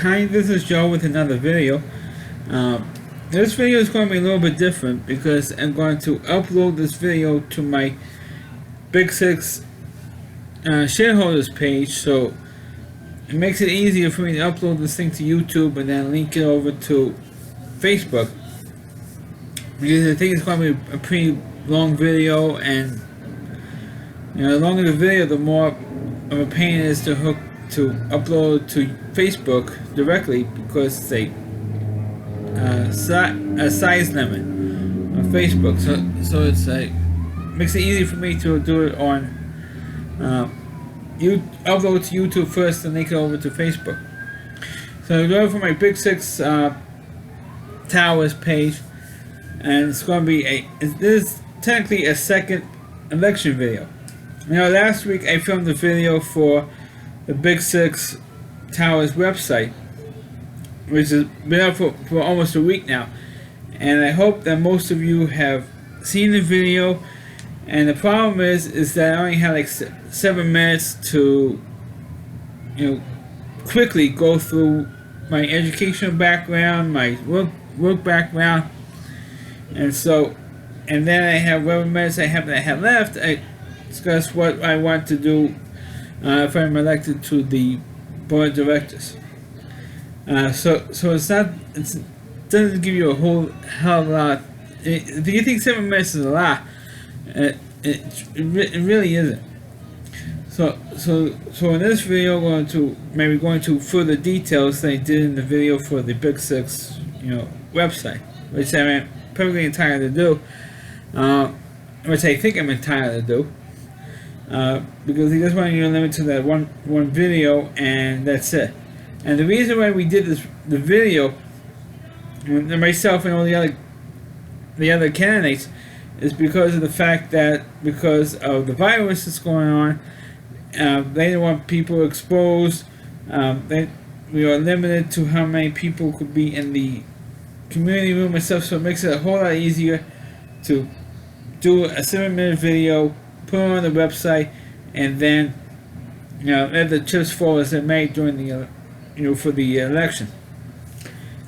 Hi, this is Joe with another video. This video is going to be a little bit different because I'm going to upload this video to my Big Six shareholders page, so it makes it easier for me to upload this thing to YouTube and then link it over to Facebook. Because I think it's going to be a pretty long video, and the longer the video, the more of a pain it is to upload to Facebook directly, because it's a size limit on Facebook. So it's makes it easy for me to do it on upload to YouTube first and link it over to Facebook. So I go for my Big Six Towers page, and it's going to be this is technically a second election video. Last week I filmed a video for the Big Six Towers website, which has been up for almost a week now, and I hope that most of you have seen the video. And the problem is that I only had like 7 minutes to quickly go through my educational background, my work background, and then I have whatever minutes I had left. I discuss what I want to do if I'm elected to the board of directors. So it doesn't give you a whole hell of a lot. If you think 7 minutes is a lot, it really isn't. So in this video, I'm going to further details than I did in the video for the Big Six website, which I'm perfectly entitled to do, which I think I'm entitled to do. Because he just wanted you to limit to that one video, and that's it. And the reason why we did the video, myself and all the other candidates, is because of the fact that because of the virus that's going on, they didn't want people exposed. We are limited to how many people could be in the community room and stuff, so it makes it a whole lot easier to do a 7-minute video, put it on the website, and then let the chips fall as they may during the for the election.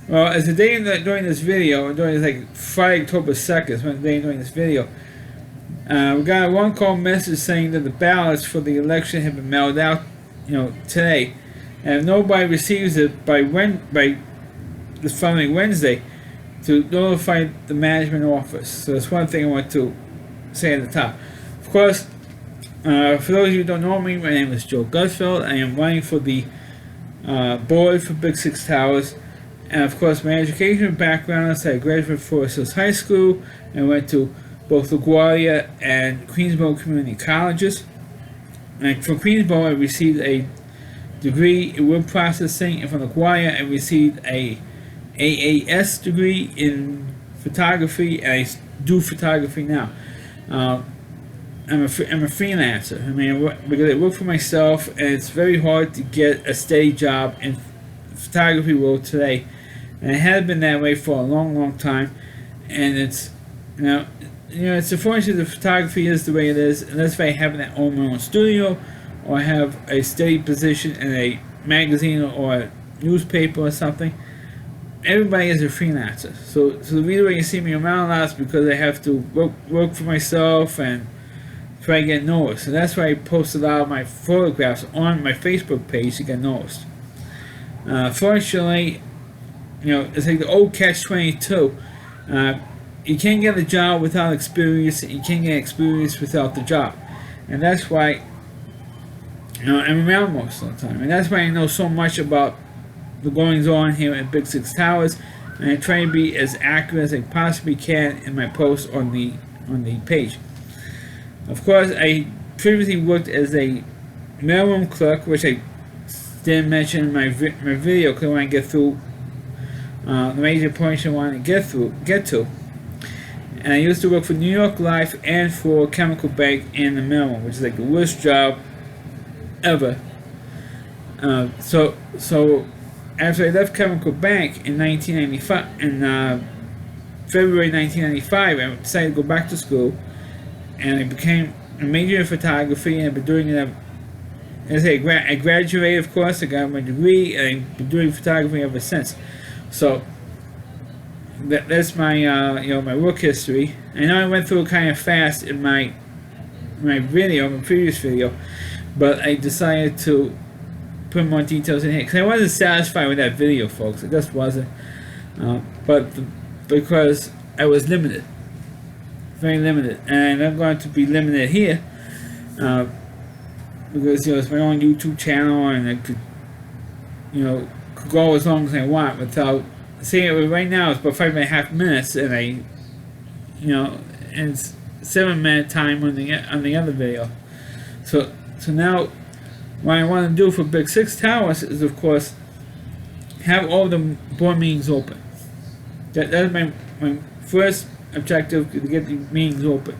Well, as the day during this video, during Friday, October 2nd, when the day during this video, we got a one-call message saying that the ballots for the election have been mailed out, today, and if nobody receives it by the following Wednesday, to notify the management office. So that's one thing I want to say at the top. Of course, for those of you who don't know me, my name is Joe Gutfeld. I am running for the board for Big Six Towers. And of course, my educational background is I graduated from Forest Hills High School and went to both LaGuardia and Queensboro Community Colleges. And from Queensboro, I received a degree in wood processing, and from LaGuardia, I received a AAS degree in photography, and I do photography now. I'm a freelancer. Because I work for myself, and it's very hard to get a steady job in photography world today. And it has been that way for a long time. And it's it's unfortunate that photography is the way it is, unless I happen to own my own studio or have a steady position in a magazine or a newspaper or something. Everybody is a freelancer. So the reason why you see me around a lot is because I have to work for myself and try to get noticed. And that's why I post a lot of my photographs on my Facebook page to get noticed. Fortunately, it's like the old catch-22. You can't get a job without experience, and you can't get experience without the job. And that's why I'm around most of the time. And that's why I know so much about the goings on here at Big Six Towers, and I try to be as accurate as I possibly can in my posts on the page. Of course, I previously worked as a mailroom clerk, which I didn't mention in my video because I want to get through the major points I want to get to. And I used to work for New York Life and for Chemical Bank in the mailroom, which is like the worst job ever. So after I left Chemical Bank in February 1995, I decided to go back to school, and I became a major in photography, and I've been doing it as I graduated, of course, I got my degree, and I've been doing photography ever since. So that's my my work history. I know I went through it kind of fast in my previous video, but I decided to put more details in here because I wasn't satisfied with that video, folks. It just wasn't. Because I was limited, very limited, and I'm going to be limited here because it's my own YouTube channel, and I could could go as long as I want without saying. Right now it's about 5.5 minutes, and and it's 7-minute time on the other video. So now what I want to do for Big 6 Towers is, of course, have all the board meetings open. That's my first objective, to get the meetings open.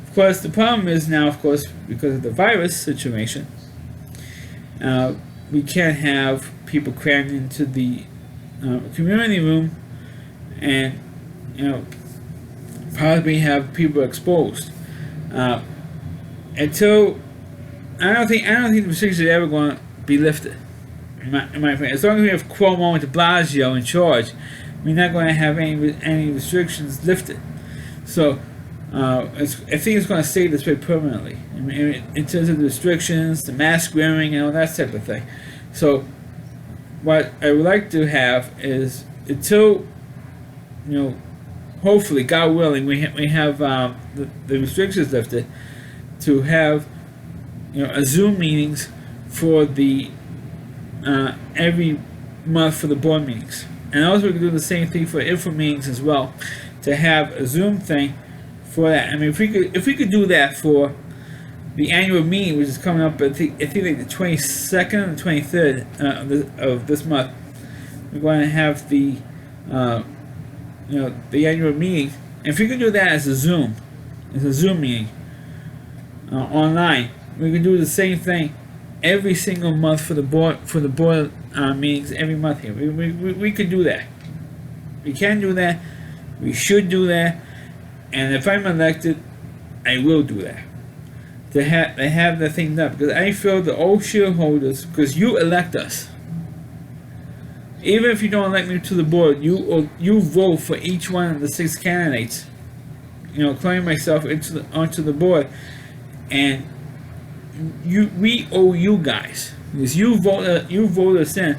Of course, the problem is now, of course, because of the virus situation, we can't have people crammed into the community room, and probably have people exposed. Until I don't think the restrictions are ever going to be lifted. In my opinion, as long as we have Cuomo and De Blasio in charge, we're not going to have any restrictions lifted. So I think it's going to stay this way permanently. I mean, in terms of the restrictions, the mask wearing, and all that type of thing. So what I would like to have is, until hopefully, God willing, we have the restrictions lifted, to have a Zoom meetings for the every month for the board meetings. And also we can do the same thing for info meetings as well, to have a Zoom thing for that. I mean, if we could do that for the annual meeting, which is coming up, I think like the 22nd and the 23rd of this month, we're going to have the the annual meeting. And if we could do that as a Zoom meeting online, we can do the same thing every single month for the board meetings every month here. We could do that. We can do that. We should do that. And if I'm elected, I will do that. To have the thing done, because I feel the old shareholders, because you elect us. Even if you don't elect me to the board, you vote for each one of the 6 candidates. Claiming myself onto the board, and we owe you guys, because you vote us in,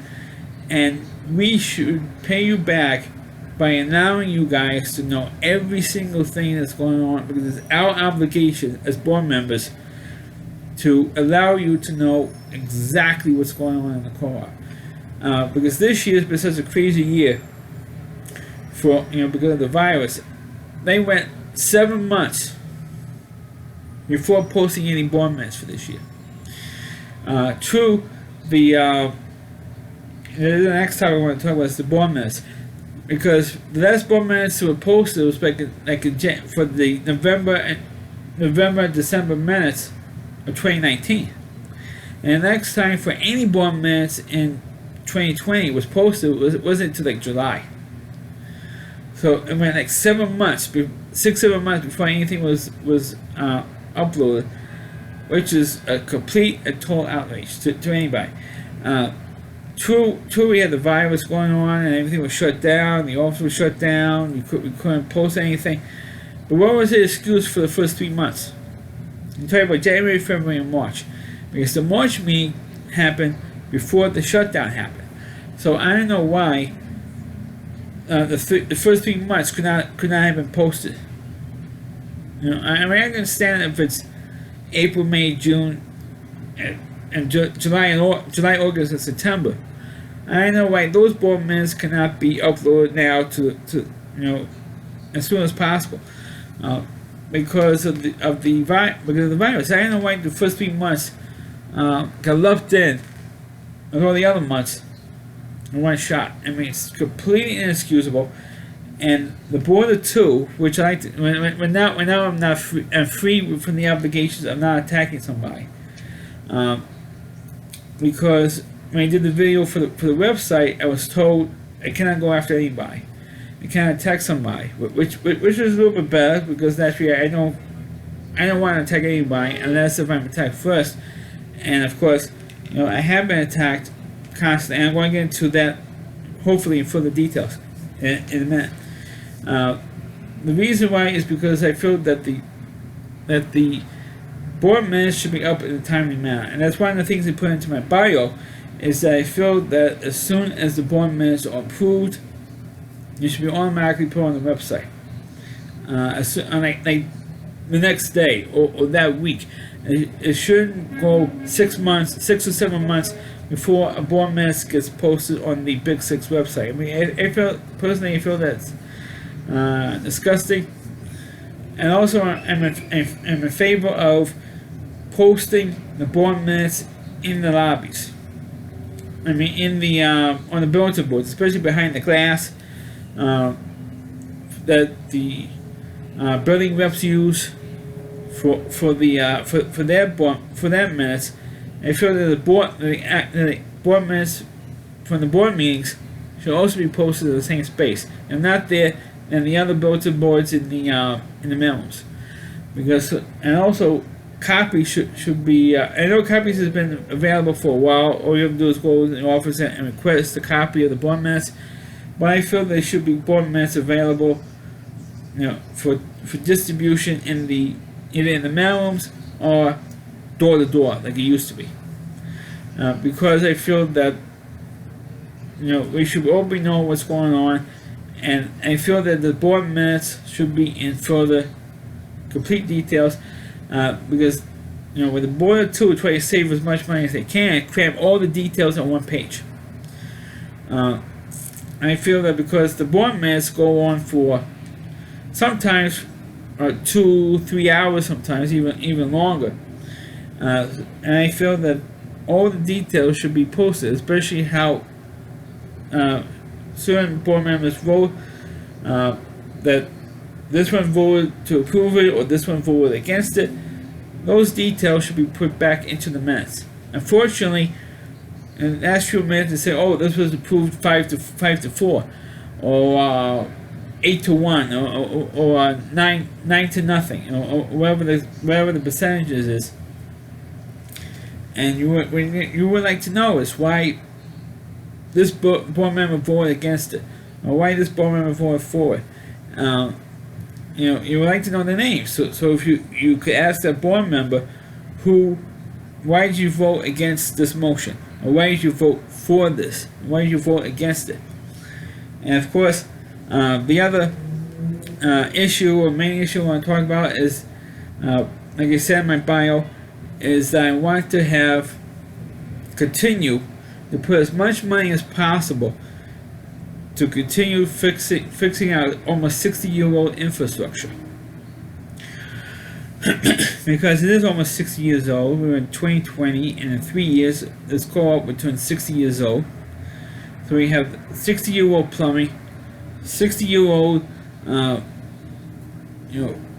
and we should pay you back by allowing you guys to know every single thing that's going on, because it's our obligation as board members to allow you to know exactly what's going on in the co-op. Because this year has been such a crazy year for because of the virus. They went 7 months before posting any board minutes for this year. The next topic I want to talk about is the board minutes, because the last board minutes that were posted was for the November-December minutes of 2019, and the next time for any board minutes in 2020 was posted wasn't until like July. So it went like 7 months, 6-7 months before anything was uploaded, which is a total outrage to anybody. True, we had the virus going on and everything was shut down, the office was shut down, we couldn't post anything. But what was the excuse for the first 3 months? I'm talking about January, February, and March. Because the March meeting happened before the shutdown happened. So I don't know why the first 3 months could not have been posted. I mean, I understand if it's April, May, June, and July, August, and September. I don't know why those board minutes cannot be uploaded now to as soon as possible, because of the virus. I don't know why the first 3 months got lumped in with all the other months in one shot. I mean, it's completely inexcusable. And the board of 2, which I when now I'm not free, I'm free from the obligations of not attacking somebody, because when I did the video for the website, I was told I cannot go after anybody, I cannot attack somebody, which is a little bit better, because naturally I don't want to attack anybody unless if I'm attacked first, and of course I have been attacked constantly, and I'm going to get into that hopefully in further details in a minute. The reason why is because I feel that the board minutes should be up in a timely manner, and that's one of the things I put into my bio. Is that I feel that as soon as the board minutes are approved, you should be automatically put on the website. Like the next day or that week. It shouldn't go 6 or 7 months before a board minutes gets posted on the Big Six website. I mean, I feel that's disgusting. And also, I'm in favor of posting the board minutes in the lobbies. I mean, in the on the bulletin boards, especially behind the glass that the building reps use for their minutes. I feel that the board minutes from the board meetings should also be posted in the same space, and not there and the other bulletin boards in the mailrooms. Because and also copies should be. I know copies has been available for a while. All you have to do is go in the office and request a copy of the board minutes. But I feel there should be board minutes available, for distribution either in the mailrooms or door to door like it used to be. Because I feel that we should all be knowing what's going on, and I feel that the board minutes should be in further complete details. Because with the board of two, try to save as much money as they can, cram all the details on one page. I feel that because the board minutes go on for sometimes 2-3 hours, sometimes even longer, and I feel that all the details should be posted, especially how certain board members vote, that this one voted to approve it or this one voted against it. Those details should be put back into the minutes. Unfortunately, in the last few minutes, they say, "Oh, this was approved 5-4, or 8-1, or 9-0, or whatever the percentages is." And you would like to know is why this board member voted against it, or why this board member voted for it. You would like to know the names. So if you could ask that board member, why did you vote against this motion? Or why did you vote for this? Why did you vote against it? And of course, the other issue or main issue I want to talk about is, like I said in my bio, is that I want to continue to put as much money as possible to continue fixing out almost 60-year-old infrastructure. Because it is almost 60 years old. We're in 2020, and in 3 years, this co-op will turn 60 years old. So we have 60-year-old plumbing, 60-year-old,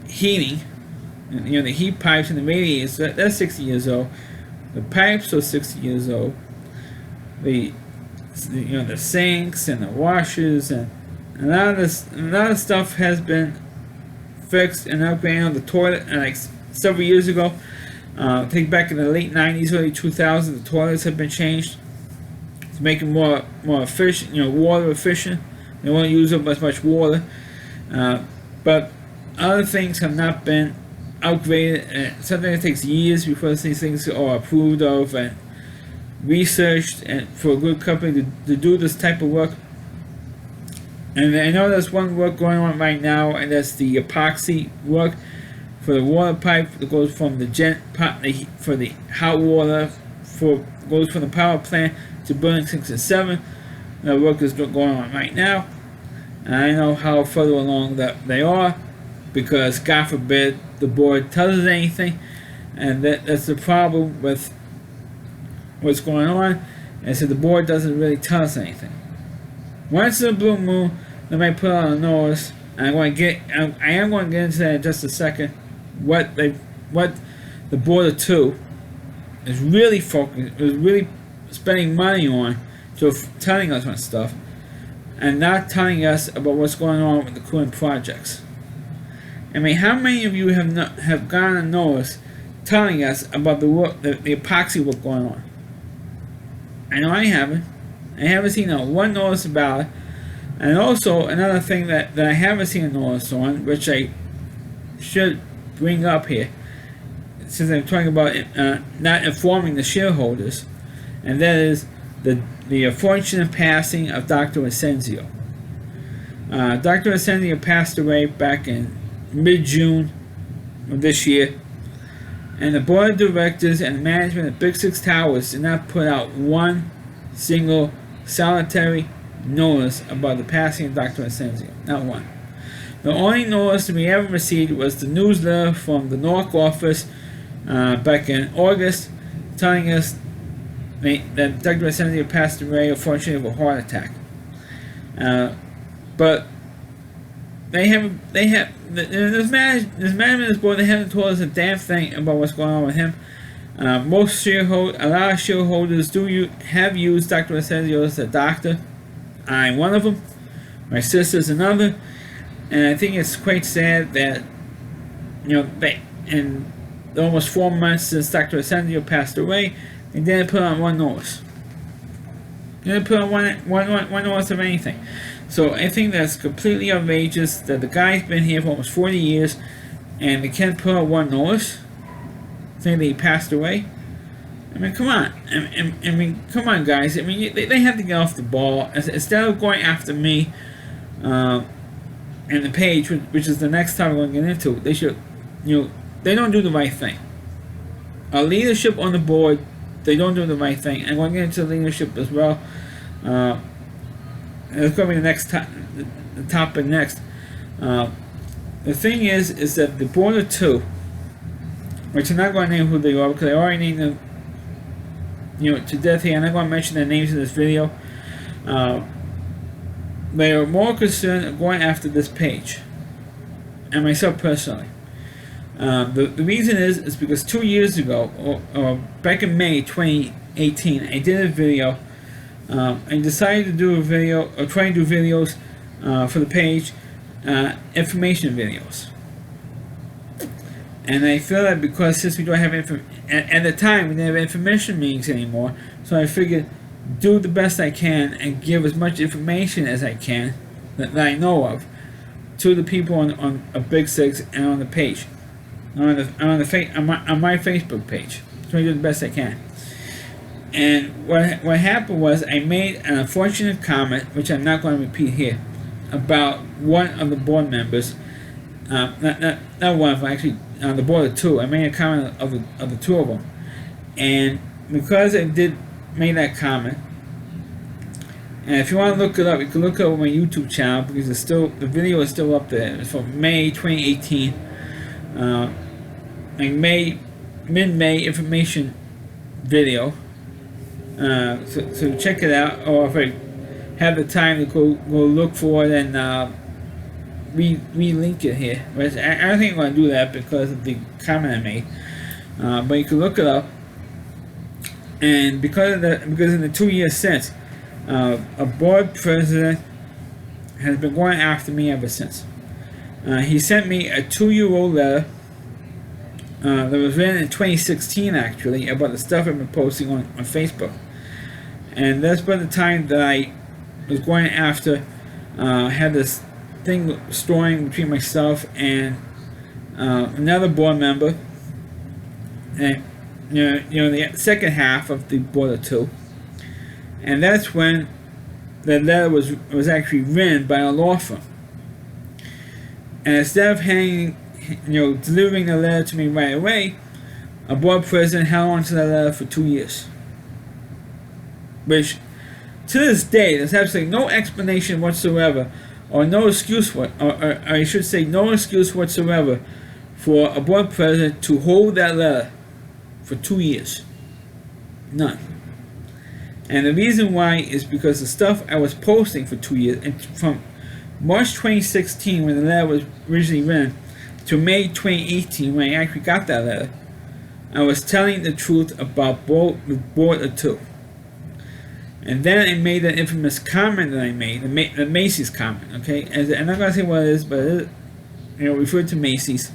heating. The heat pipes and the radiators. That's 60 years old. The pipes are 60 years old. The sinks and the washers and a lot of stuff has been fixed and upgraded on the toilet. And like several years ago, I think back in the late 90s, early 2000s, the toilets have been changed to make them more efficient, water efficient. They won't use up as much water. But other things have not been upgraded. Sometimes it takes years before these things are approved of and researched, and for a good company to do this type of work. And I know there's one work going on right now, and that's the epoxy work for the water pipe that goes from the for the hot water goes from the power plant to building 6 and 7. That work is going on right now, and I know how further along that they are, because God forbid the board tells us anything, and that's the problem with what's going on. And so the board doesn't really tell us anything. Once in a blue moon, they might put on a notice. And I am going to get into that in just a second. What the board of two is really spending money on, so telling us on stuff, and not telling us about what's going on with the current projects. I mean, how many of you have gotten a notice telling us about the epoxy work going on? I know I haven't. I haven't seen one notice about it. And also, another thing that I haven't seen a notice on, which I should bring up here, since I'm talking about not informing the shareholders, and that is the unfortunate passing of Dr. Asensio. Dr. Asensio passed away back in mid-June of this year, and the board of directors and management of Big Six Towers did not put out one single solitary notice about the passing of Dr. Asensio. Not one. The only notice we ever received was the newsletter from the Newark office back in August, telling us that Dr. Asensio passed away, unfortunately, of a heart attack. But this management, this board, they haven't told us a damn thing about what's going on with him. A lot of shareholders have used Dr. Asensio as a doctor. I'm one of them. My sister's another. And I think it's quite sad that, in the almost 4 months since Dr. Asensio passed away, they didn't put on one notice. They didn't put on one notice of anything. So I think that's completely outrageous that the guy's been here for almost 40 years and they can't put on one notice saying that he passed away. I mean, come on. Come on, guys. I mean, they have to get off the ball. Instead of going after me and the page, which is the next time we're going to get into, they should, they don't do the right thing. Our leadership on the board, they don't do the right thing. And we're going to get into leadership as well. It's going to be the next the topic next. The thing is that the board of two, which I'm not going to name who they are because I already named them, to death here. I'm not going to mention their names in this video. They are more concerned going after this page, and myself personally. The reason is because 2 years ago, or back in May 2018, I did a video. I decided to do a video, or try and do videos for the page, information videos. And I feel that because since we don't have at the time we didn't have information meetings anymore, so I figured do the best I can and give as much information as I can that I know of to the people on a Big Six and on the page, on my Facebook page. So I do the best I can. And what happened was I made an unfortunate comment, which I'm not going to repeat here, about one of the board members. Not one of them, actually, on the board of two. I made a comment of the two of them, and because I did make that comment, and if you want to look it up, you can look it up on my YouTube channel because the video is still up there. It's from May 2018. Mid-May information video. So check it out, or if I have the time to go look for it and re-link it here. But I don't think I'm going to do that because of the comment I made. But you can look it up. And because in the 2 years since, a board president has been going after me ever since. He sent me a 2-year-old letter that was written in 2016 actually about the stuff I've been posting on Facebook. And that's by the time that I was going after, had this thing storing between myself and another board member, and the second half of the board of two, and that's when the letter was actually written by a law firm. And instead of delivering the letter to me right away, a board president held on to the letter for 2 years. Which, to this day, there's absolutely no explanation whatsoever, or no excuse or I should say no excuse whatsoever for a board president to hold that letter for 2 years. None. And the reason why is because the stuff I was posting for 2 years, and from March 2016 when the letter was originally written to May 2018 when I actually got that letter, I was telling the truth about the board of two. And then I made that infamous comment that I made, the Macy's comment, okay? And I'm not going to say what it is, but it referred to Macy's,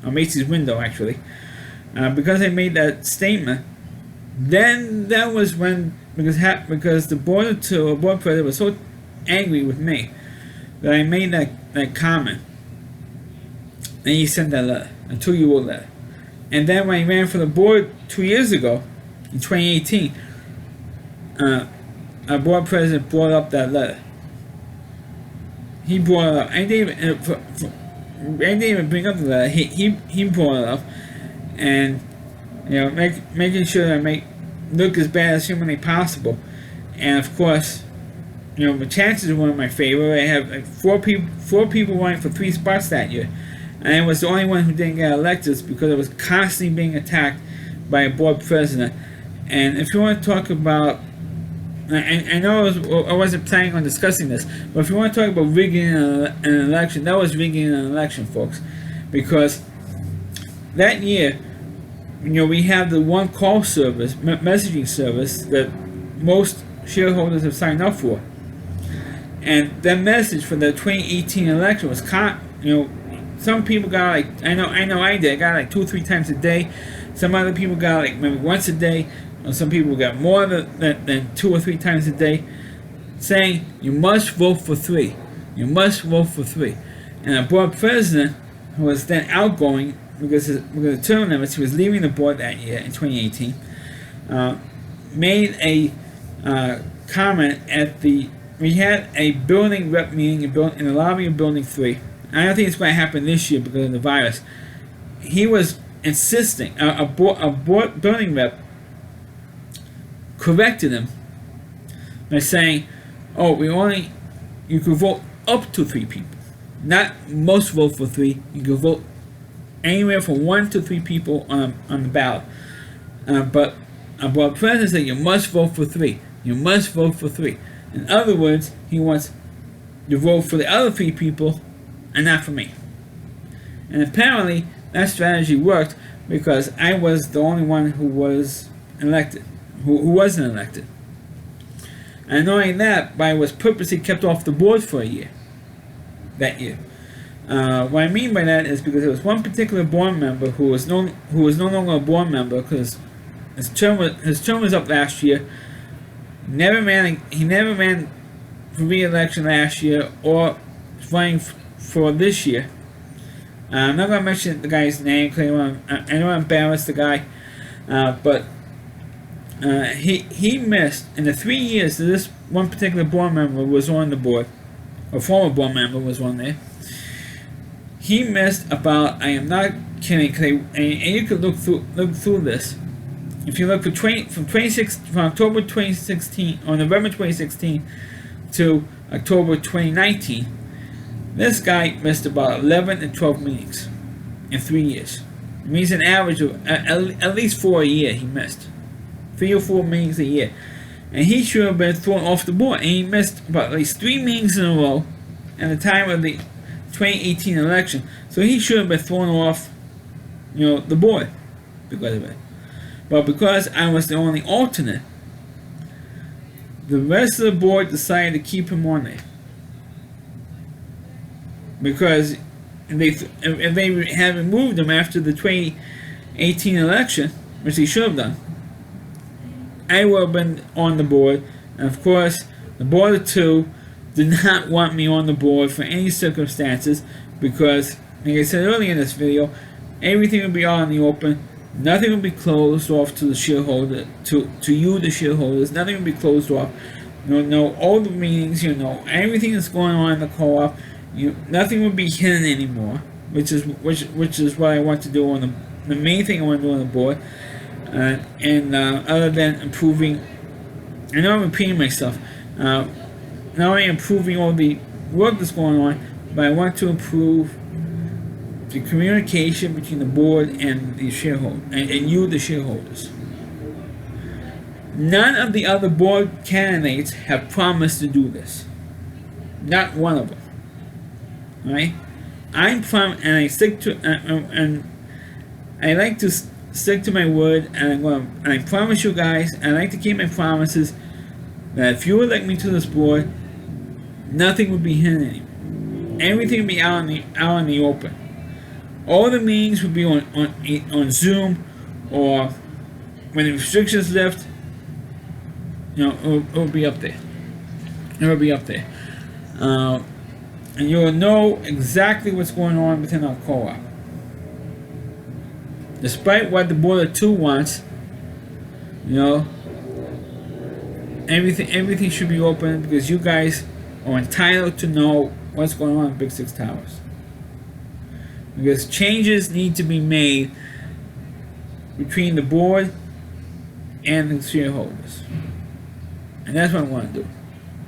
or Macy's window actually. Because I made that statement, then that was when because the board president was so angry with me that I made that comment. And he sent that letter, a 2-year-old letter. And then when I ran for the board 2 years ago, in 2018, our board president brought up that letter. He brought it up. I didn't even bring up the letter. He brought it up, and making sure that I make look as bad as humanly possible. And of course, the chances were in my favor. I have like four people running for 3 spots that year, and I was the only one who didn't get elected because I was constantly being attacked by a board president. And if you want to talk about, I know I wasn't planning on discussing this, but if you want to talk about rigging an election, that was rigging an election, folks, because that year, we have the one call service, messaging service that most shareholders have signed up for, and that message for the 2018 election was some people got like I know I did. I got like 2 or 3 times a day. Some other people got like maybe once a day. Or some people got more than 2 or 3 times a day, saying you must vote for 3. You must vote for 3. And our board president, who was then outgoing because of the term limits, he was leaving the board that year in 2018, made a comment at we had a building rep meeting in the lobby of Building 3. I don't think it's going to happen this year because of the virus. He was insisting, a building rep corrected him by saying, you could vote up to 3 people. Not most vote for 3. You could vote anywhere from 1 to 3 people on the ballot. But our board president said you must vote for 3. You must vote for 3. In other words, he wants to vote for the other 3 people and not for me. And apparently that strategy worked because I was the only one who was elected. Who wasn't elected. And knowing that, I was purposely kept off the board for a year. That year. What I mean by that is because there was one particular board member who was no longer a board member because his term was up last year. He never ran for re-election last year or running for this year. I'm not going to mention the guy's name because I don't embarrass the guy, but he missed in the 3 years that this one particular board member was on the board, or former board member was on there. He missed about, I am not kidding, and you could look through this. If you look from October 2016 or November 2016 to October 2019, this guy missed about 11 and 12 meetings in 3 years. It means an average of at least 4 a year he missed. 3 or 4 meetings a year. And he should have been thrown off the board. And he missed about at least 3 meetings in a row at the time of the 2018 election. So he should have been thrown off, the board because of it. But because I was the only alternate, the rest of the board decided to keep him on there. Because if they had removed him after the 2018 election, which they should have done, I would have been on the board. And of course, the board of 2 did not want me on the board for any circumstances because, like I said earlier in this video, everything would be out in the open. Nothing would be closed off to the shareholder, to you, the shareholders. Nothing would be closed off. All the meetings, everything that's going on in the co-op. Nothing would be hidden anymore, which is what I want to do on the main thing I want to do on the board. Other than improving, I know I'm repeating myself, not only improving all the work that's going on, but I want to improve the communication between the board and the shareholder, and you, the shareholders. None of the other board candidates have promised to do this. Not one of them. Right? And I stick to, and I like to stick to my word, and I promise you guys, I like to keep my promises, that if you elect me to this board, nothing would be hidden anymore. Everything would be out in the open. All the meetings would be on Zoom, or when the restrictions lift, it'll be up there. It'll be up there. And you'll know exactly what's going on within our co-op. Despite what the Board of Two wants, everything should be open because you guys are entitled to know what's going on in Big Six Towers. Because changes need to be made between the board and the shareholders. And that's what I want to do.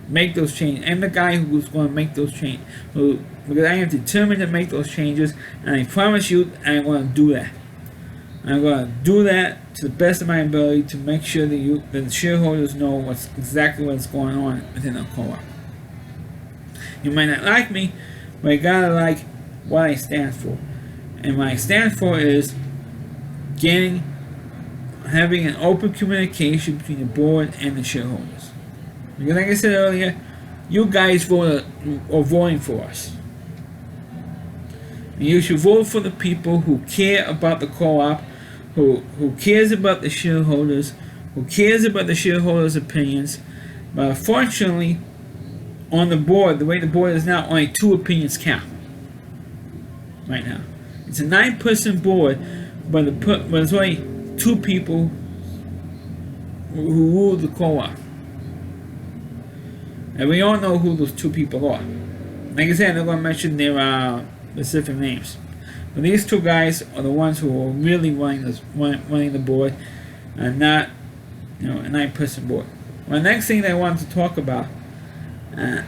Make those changes. I'm the guy who's going to make those changes. Because I am determined to make those changes, and I promise you I'm going to do that. I'm going to do that to the best of my ability to make sure that the shareholders know exactly what's going on within the co-op. You might not like me, but you gotta like what I stand for. And what I stand for is having an open communication between the board and the shareholders. Because like I said earlier, you guys are voting for us. And you should vote for the people who care about the co-op, who cares about the shareholders, who cares about the shareholders' opinions. But unfortunately, on the board, the way the board is now, only 2 opinions count. Right now. It's a 9-person board, but there's only 2 people who rule the co-op. And we all know who those 2 people are. Like I said, I'm not going to mention their specific names. But these 2 guys are the ones who are really running the board, and not, a 9-person board. Well, the next thing that I wanted to talk about, I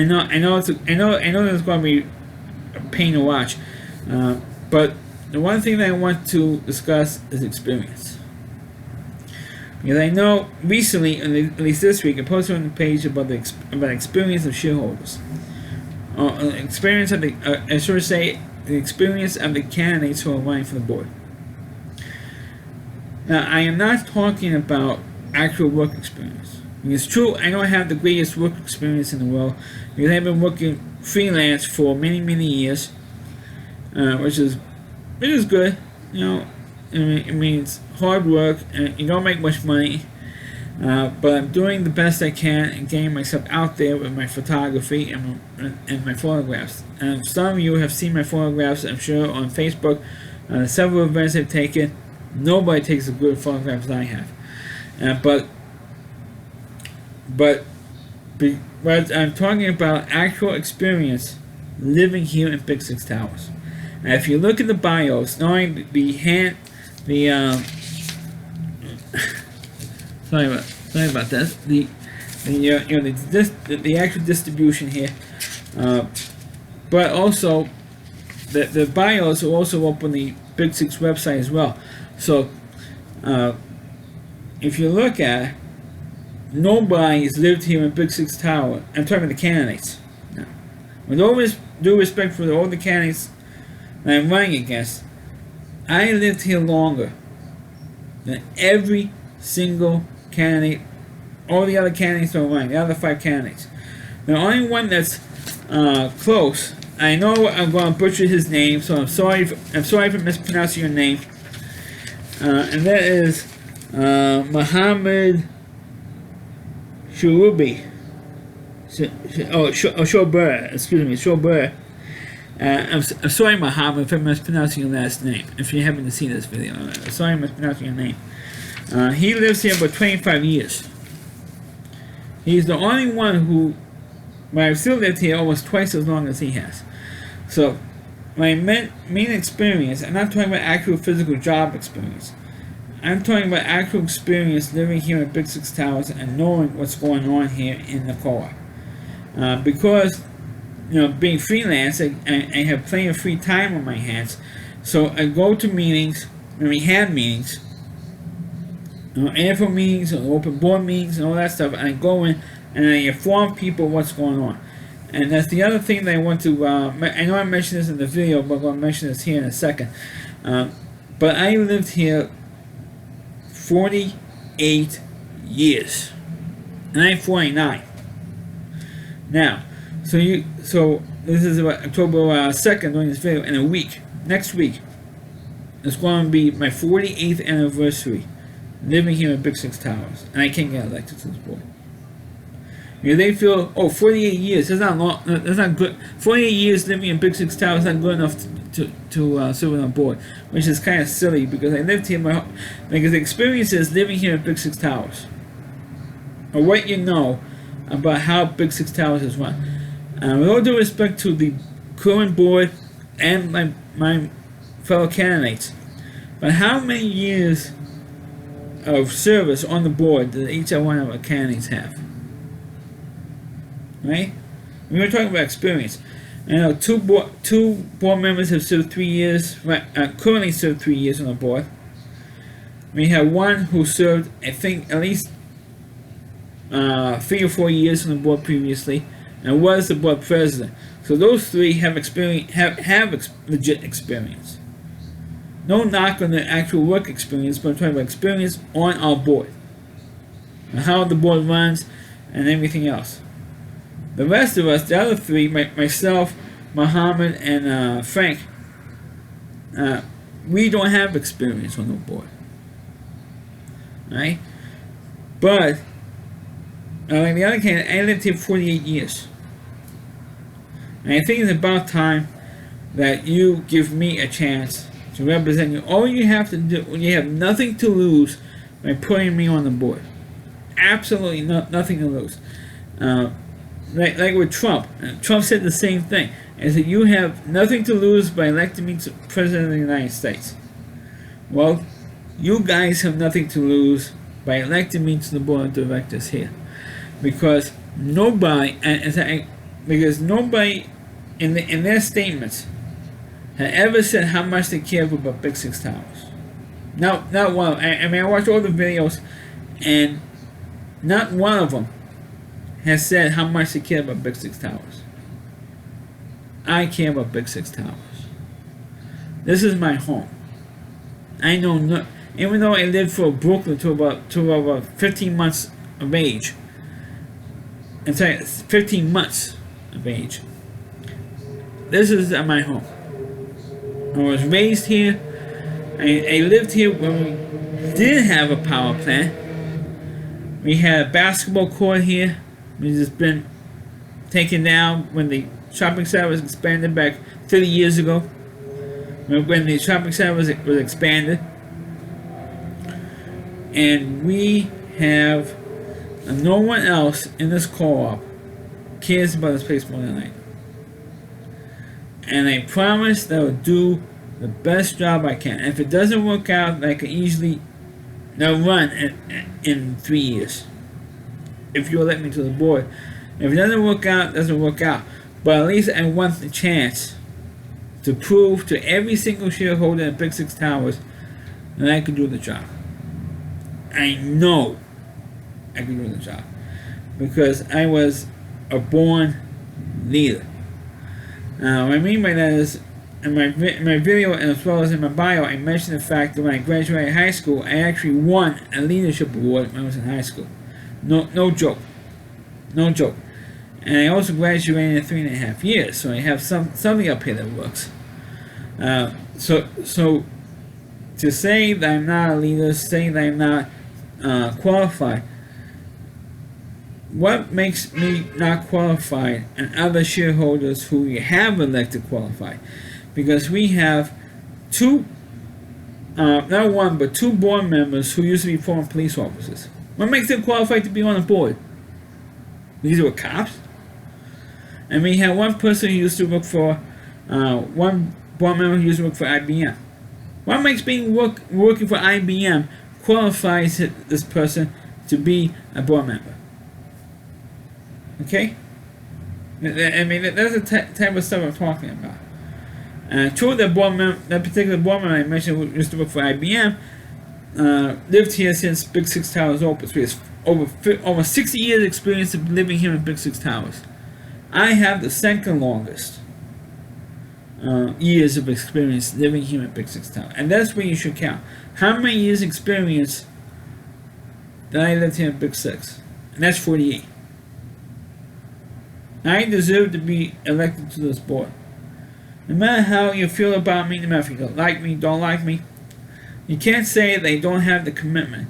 know there's going to be a pain to watch, but the one thing that I want to discuss is experience. Because I know recently, at least this week, I posted on the page about the experience of shareholders, experience of the experience of the candidates who are running for the board. Now, I am not talking about actual work experience. It's true, I don't have the greatest work experience in the world, because I've been working freelance for many, many years, which is good. It means hard work, and you don't make much money, but I'm doing the best I can and getting myself out there with my photography and my photographs. And some of you have seen my photographs, I'm sure, on Facebook. Several events I've taken. Nobody takes as good photographs as I have. But I'm talking about actual experience living here in Big Six Towers. Now, if you look at the bios, knowing sorry about that. The actual distribution here, but also the bios are also up on the Big Six website as well. So if you look at it, nobody's lived here in Big Six Tower. I'm talking about the candidates. Now, with all due respect for all the candidates that I'm running against, I lived here longer than every single candidate, all the other candidates are running, the other 5 candidates. The only one that's close, I know I'm going to butcher his name, so I'm sorry for mispronouncing your name, and that is Mohammed Shurubi. Shobur, excuse me, Shobur. I'm sorry, Mohammed, if I'm mispronouncing your last name. If you haven't seen this video, I'm sorry I'm mispronouncing your name. He lives here for 25 years. He's the only one who, but I've still lived here almost twice as long as he has. So, my main experience, I'm not talking about actual physical job experience. I'm talking about actual experience living here in Big Six Towers and knowing what's going on here in the co-op. Because, being freelance, I have plenty of free time on my hands. So I go to meetings, when we had meetings, AFO meetings, open board meetings, and all that stuff, and I go in and I inform people what's going on. And that's the other thing that I want to, I know I mentioned this in the video, but I'm going to mention this here in a second. But I lived here 48 years, and I'm 49. Now, so this is October 2nd doing this video. In next week, it's going to be my 48th anniversary living here in Big Six Towers, and I can't get elected to this board. Because they feel, 48 years, that's not long, that's not good. 48 years living in Big Six Towers is not good enough to serve on a board, which is kind of silly because I lived here because the experience is living here in Big Six Towers, or what you know about how Big Six Towers is run. With all due respect to the current board and my fellow candidates, but how many years of service on the board do each one of our candidates have? Right? We were talking about experience. I know two board members have served 3 years, currently served 3 years on the board. We have one who served, I think, at least 3 or 4 years on the board previously, and was the board president. So those three have experience, legit experience. No knock on the actual work experience, but I'm talking about experience on our board, and how the board runs, and everything else. The rest of us, the other three, myself, Muhammad, and Frank, we don't have experience on the board. Right? But, on the other hand, I lived here 48 years. And I think it's about time that you give me a chance to represent you. All you have to do, you have nothing to lose by putting me on the board. Absolutely nothing to lose. Like with Trump. Trump said the same thing. Is that you have nothing to lose by electing me to President of the United States. Well, you guys have nothing to lose by electing me to the board of directors here. Because nobody in their statements had ever said how much they care about Big Six Towers. Not one. I mean, I watched all the videos, and not one of them has said how much they care about Big Six Towers. I care about Big Six Towers. This is my home. I know no, even though I lived for Brooklyn to about 15 months of age. I'm sorry, 15 months of age. This is my home. I was raised here. I lived here when we didn't have a power plant. We had a basketball court here. It's just been taken down when the shopping center was expanded back 30 years ago. When the shopping center was expanded. And we have no one else in this co-op cares about this place more than I do. And I promise that I will do the best job I can. And if it doesn't work out, I can easily run in 3 years. If you elect me to the board. If it doesn't work out, it doesn't work out. But at least I want the chance to prove to every single shareholder in Big Six Towers that I can do the job. I know I can do the job. Because I was a born leader. What I mean by that is, in my video as well as in my bio, I mentioned the fact that when I graduated high school, I actually won a leadership award when I was in high school. No joke. No joke. And I also graduated in 3.5 years, so I have something up here that works. So to say that I'm not a leader, say that I'm not qualified, what makes me not qualified and other shareholders who you have elected qualified? Because we have not one, but two board members who used to be former police officers. What makes them qualified to be on the board? These were cops? And we have one person who used to work for, one board member who used to work for IBM. What makes being working for IBM qualifies this person to be a board member? Okay? I mean, that's the type of stuff I'm talking about. Two of the board members, that particular board member I mentioned who used to work for IBM, lived here since Big Six Towers opened. So he has over 60 years experience of living here in Big Six Towers. I have the second longest years of experience living here in Big Six Towers. And that's where you should count. How many years experience did I live here in Big Six? And that's 48. I deserve to be elected to this board. No matter how you feel about me, no matter if you don't like me, you can't say they don't have the commitment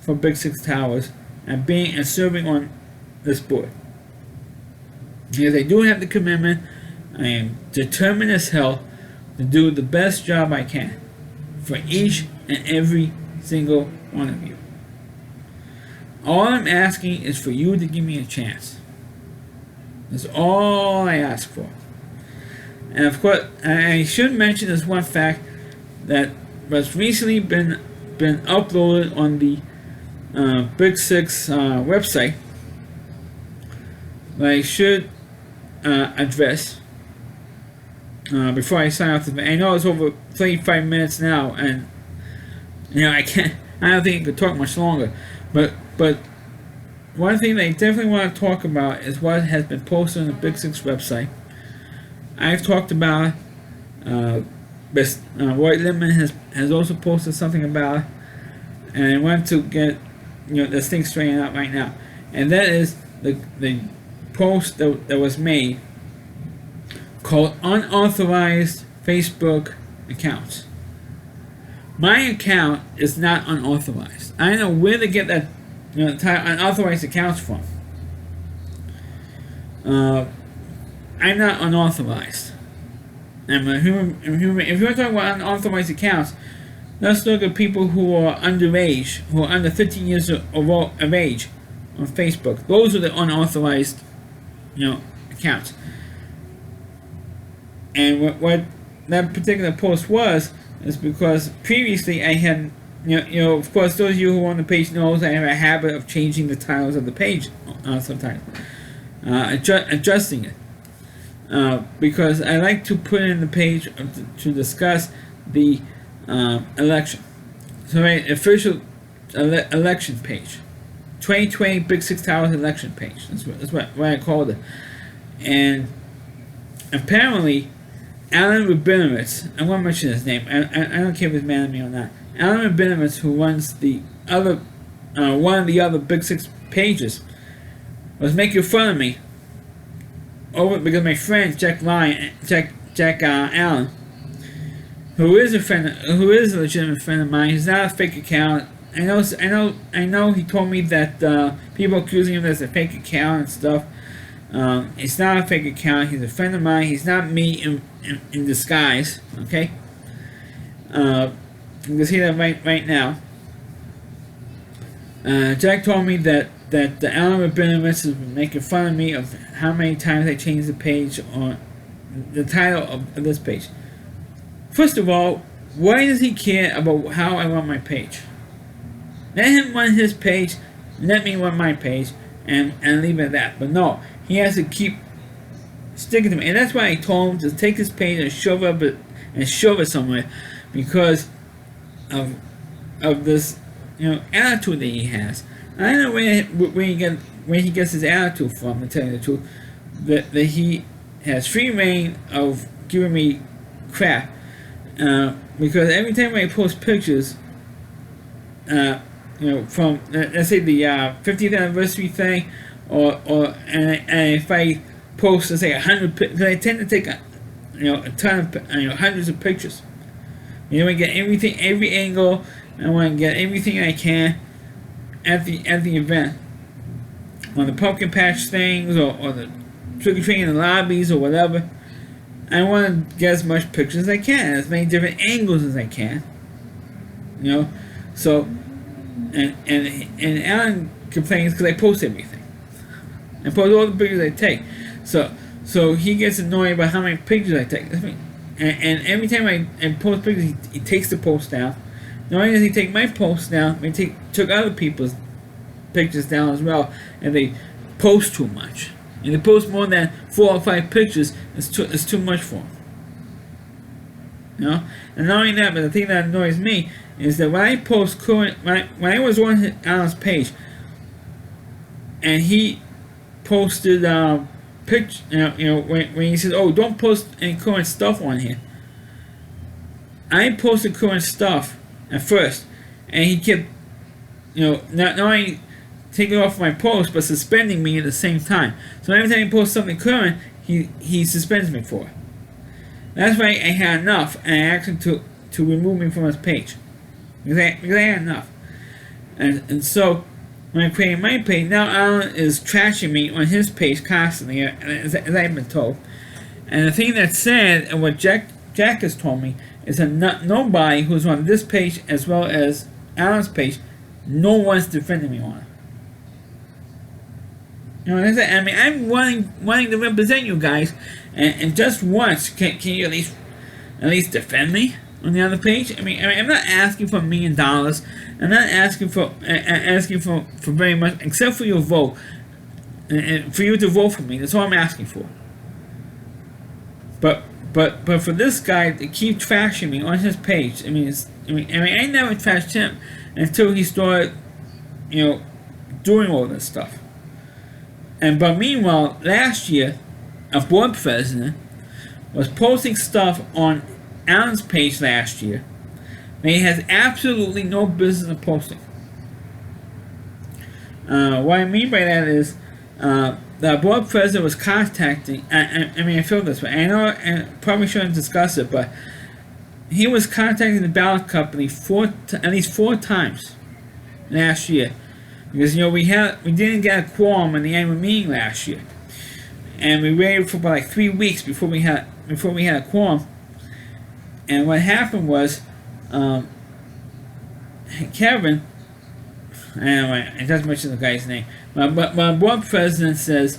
for Big Six Towers and being and serving on this board. Because I do have the commitment, I am determined as hell to do the best job I can for each and every single one of you. All I'm asking is for you to give me a chance. That's all I ask for. And of course, I should mention this one fact that was recently been uploaded on the Big Six website. That I should address before I sign off. I know it's over 35 minutes now, and I don't think I could talk much longer. But one thing that I definitely want to talk about is what has been posted on the Big Six website. I've talked about Roy Littman has also posted something about it, and I want to get this thing straightened out right now. And that is the post that was made called unauthorized Facebook accounts. My account is not unauthorized. I don't know where to get that unauthorized accounts from. I'm not unauthorized. I'm a human. If you're talking about unauthorized accounts, let's look at people who are underage, who are under 15 years of age on Facebook. Those are the unauthorized, accounts. And what that particular post was is because previously I had, of course, those of you who are on the page knows I have a habit of changing the titles of the page sometimes, adjusting it. Because I like to put in the page to discuss the election. So my official election page, 2020 Big Six Towers election page. That's what I called it. And apparently, Alan Rabinowitz, I won't mention his name. I don't care if he's mad at me or not. Alan Rabinowitz, who runs the other one of the other Big Six pages, was making fun of me over because my friend Jack Allen, who is a legitimate friend of mine, he's not a fake account. I know. He told me that people accusing him as a fake account and stuff. It's not a fake account. He's a friend of mine. He's not me in disguise. Okay. You can see that right now. Jack told me that the Alan Rabinowitz has been making fun of me of how many times I changed the page on the title of this page. First of all, why does he care about how I run my page? Let him run his page, let me run my page, and leave it at that. But no, he has to keep sticking to me, and that's why I told him to take his page and shove it somewhere, because of this attitude that he has. I don't know where he gets his attitude from, to tell you the truth. That he has free reign of giving me crap, because every time I post pictures, from let's say the 50th anniversary thing, and if I post, let's say 100, because I tend to take a ton of hundreds of pictures. I get everything, every angle. I want to get everything I can at the event, on the pumpkin patch things, or the trick or treating in the lobbies, or whatever. I want to get as much pictures as I can, as many different angles as I can. So, and Alan complains because I post everything. I post all the pictures I take. So he gets annoyed about how many pictures I take. And every time I post pictures, he takes the post down. Not only does he take my posts down, he took other people's pictures down as well, and they post too much. And they post more than 4 or 5 pictures. It's too much for him. And not only that, but the thing that annoys me is that when I post current, when I was on Alan's page, and he posted picture, when he says, "Oh, don't post any current stuff on here," I posted current stuff at first, and he kept, not only taking off my post, but suspending me at the same time. So every time he posts something current, he suspends me for it. That's why I had enough, and I asked him to remove me from his page, because I had enough. And so when I created my page, now Alan is trashing me on his page constantly, as I've been told. And the thing that's sad, and what Jack has told me, is that nobody who's on this page as well as Alan's page, no one's defending me on it. You know, I mean, I'm wanting to represent you guys, and just once, can you at least defend me on the other page? I mean, I'm not asking for $1 million. I'm not asking for very much, except for your vote, and for you to vote for me. That's all I'm asking for. But for this guy to keep trashing me on his page, I never trashed him until he started, doing all this stuff. But meanwhile, last year, a board president was posting stuff on Alan's page last year that he has absolutely no business of posting. What I mean by that is, the board president was contacting, I feel this way, I know I probably shouldn't discuss it, but he was contacting the ballot company at least 4 times last year. Because we didn't get a quorum in the annual meeting last year, and we waited for about like 3 weeks before we had a quorum. And what happened was, Kevin, anyway, it doesn't mention the guy's name, but my board president said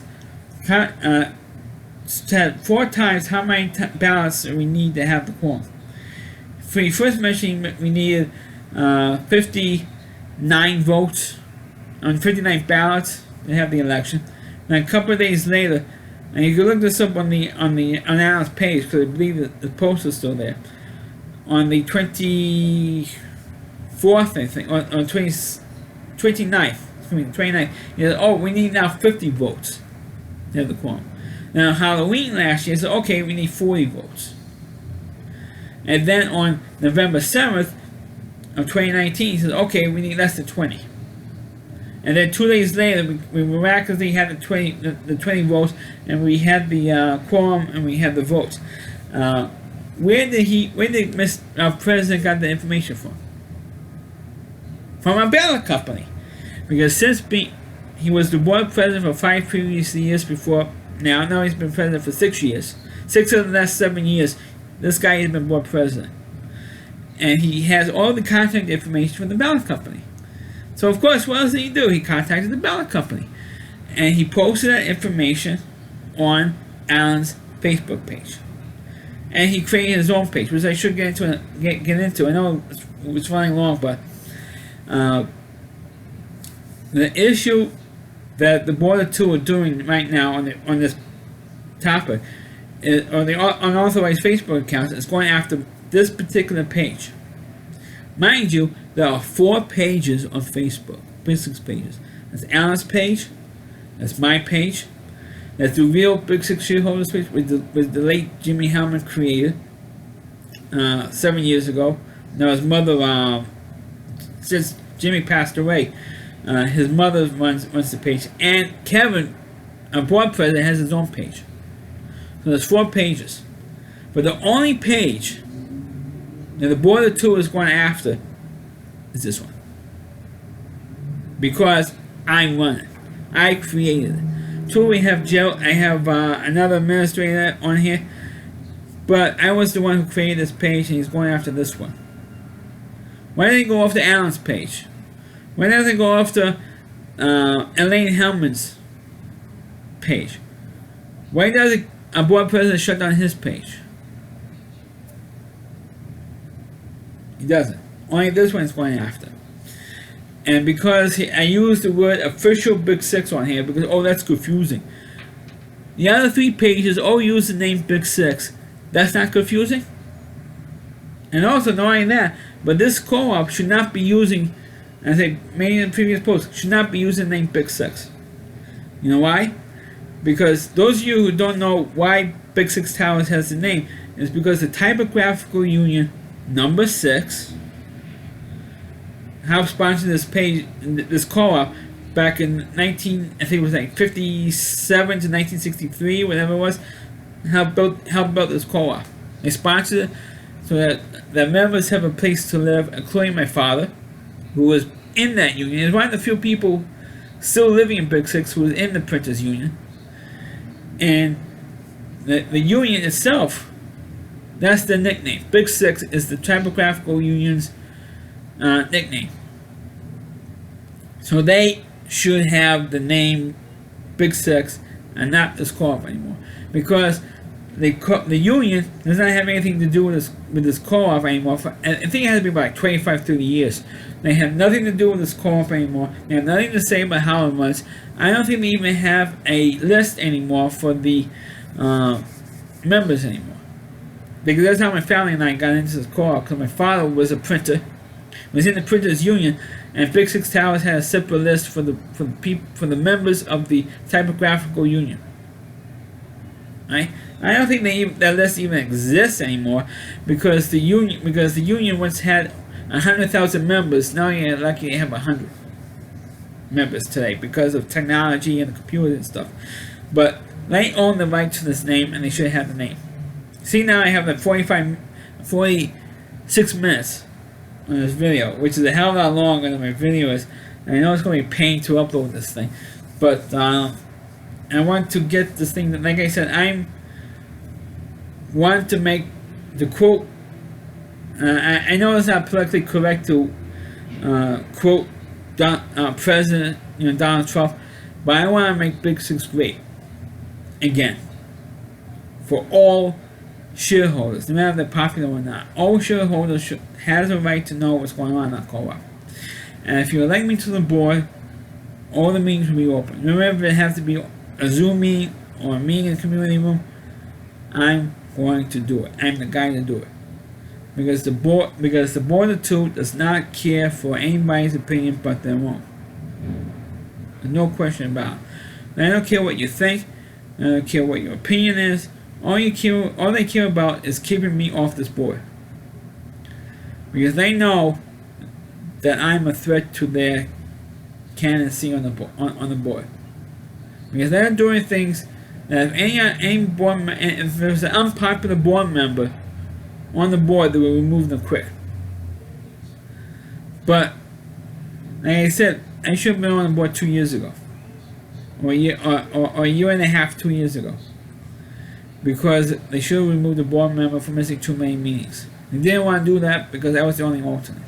4 times how many ballots we need to have the quorum. He first mentioned we needed 59 votes. On 59 ballots to have the election. And a couple of days later, and you can look this up on Alan's page, because I believe that the post is still there. On the 24th, I think, or 29th, he said, "Oh, we need now 50 votes to have the quorum." Now Halloween last year, he said, "Okay, we need 40 votes." And then on November 7th of 2019, he said, "Okay, we need less than 20." And then 2 days later, we miraculously had the 20 votes, and we had the quorum, and we had the votes. Where did Mr. President got the information from? From a ballot company, because since he was the board president for 5 previous years before. Now he's been president for 6 years. 6 of the last 7 years, this guy has been board president, and he has all the contact information from the ballot company. So of course, what else did he do? He contacted the ballot company, and he posted that information on Alan's Facebook page, and he created his own page, which I should get into. I know it's running long, but the issue that the board of 2 are doing right now on this topic is, or the unauthorized Facebook accounts, is going after this particular page. Mind you, there are 4 pages on Facebook, Big 6 pages. That's Alan's page, that's my page, that's the real Big 6 shareholders page, with the late Jimmy Hellman created 7 years ago. Now his mother, since Jimmy passed away, his mother runs the page, and Kevin, our board president, has his own page. So there's 4 pages, but the only page that the board of 2 is going after is this one, because I run it, I created it. 2, we have Joe. I have another administrator on here, but I was the one who created this page, and he's going after this one. Why did he go after Alan's page? Why doesn't he go after Elaine Hellman's page? Why does a board president shut down his page? He doesn't. Only this one's going after. And because I used the word official Big 6 on here, because, that's confusing. The other 3 pages all use the name Big 6. That's not confusing? And also, not only that, but this co-op should not be using, as I made in the previous post, should not be using the name Big 6. You know why? Because those of you who don't know why Big 6 Towers has the name, is because the Typographical Union number 6 helped sponsor this page, this co-op, back in 57 to 1963, whatever it was. Helped build this co-op. They sponsored it so that the members have a place to live, including my father, who was in that union. He's one of the few people still living in Big Six who was in the Printers Union. And the union itself, that's the nickname. Big Six is the typographical union's nickname. So they should have the name Big Six and not this co-op anymore, because the union does not have anything to do with this co-op anymore. I think it has to be about like 25, 30 years. They have nothing to do with this co-op anymore. They have nothing to say about how it runs. I don't think they even have a list anymore for the members anymore. Because that's how my family and I got into this co-op, because my father was a printer, was in the Printers Union, and Big Six Towers had a separate list for the members of the typographical union. Right? I don't think that list even exists anymore, because the union once had 100,000 members. Now you're lucky to have 100 members today because of technology and the computers and stuff. But they own the right to this name, and they should have the name. See, now I have like 46 minutes on this video, which is a hell of a lot longer than my video is. And I know it's going to be a pain to upload this thing, but I want to get this thing. Like I said, I want to make the quote. I know it's not politically correct to quote President Donald Trump, but I want to make Big Six great again for all shareholders, no matter if they're popular or not. All shareholders has a right to know what's going on in that co-op. And if you elect me to the board, all the meetings will be open. Remember, it has to be a Zoom meeting or a meeting in the community room. I'm going to do it. I'm the guy to do it. Because the board of two does not care for anybody's opinion but their own. There's no question about it. I don't care what you think. I don't care what your opinion is. All they care about is keeping me off this board. Because they know that I'm a threat to their candidacy on the board. Because they're doing things that if any board, if there's an unpopular board member on the board, they will remove them quick. But like I said, I should have been on the board 2 years ago, or a year and a half, 2 years ago, because they should have removed the board member for missing too many meetings. They didn't want to do that because I was the only alternate.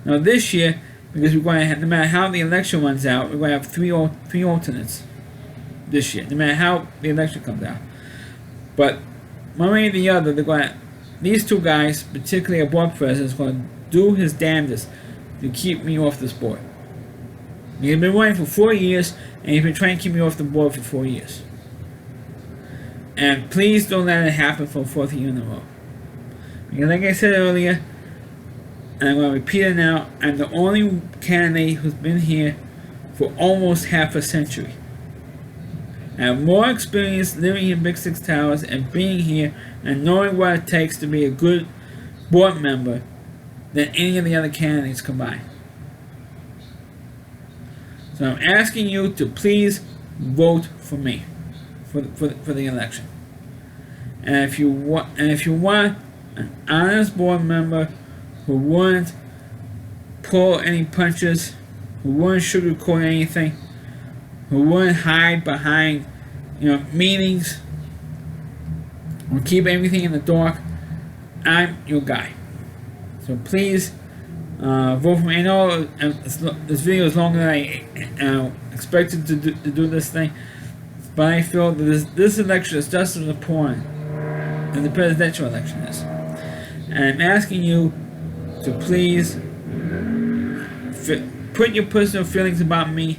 Now this year, because we're going to have, no matter how the election runs out, we're going to have three alternates this year, no matter how the election comes out. But one way or the other, they're going to, these two guys, particularly a board president, is going to do his damnedest to keep me off this board. He's been running for 4 years, and he's been trying to keep me off the board for 4 years. And please don't let it happen for a 4th year in a row. Because like I said earlier, and I'm going to repeat it now, I'm the only candidate who's been here for almost half a century. I have more experience living in Big Six Towers and being here and knowing what it takes to be a good board member than any of the other candidates combined. So I'm asking you to please vote for me for the election. And if you want an honest board member who wouldn't pull any punches, who wouldn't sugarcoat anything, who wouldn't hide behind meetings or keep everything in the dark, I'm your guy. So please vote for me. I know this video is longer than I expected to do this thing, but I feel that this election is just as important as the presidential election is. And I'm asking you to please put your personal feelings about me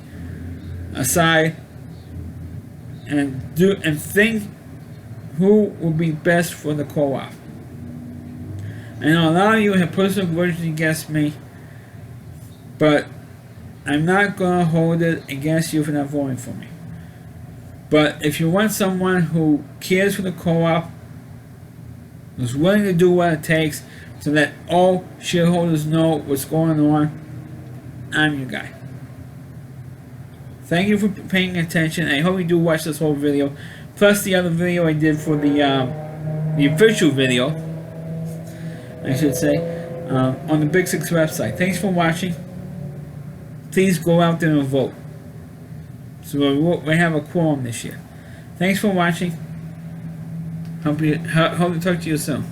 aside and think who will be best for the co-op. I know a lot of you have personal grudges against me, but I'm not going to hold it against you for not voting for me. But if you want someone who cares for the co-op, who's willing to do what it takes so that all shareholders know what's going on, I'm your guy. Thank you for paying attention. I hope you do watch this whole video, plus the other video I did for the official video, I should say, on the Big Six website. Thanks for watching. please go out there and vote. So we have a quorum this year. Thanks for watching. Hope to talk to you soon.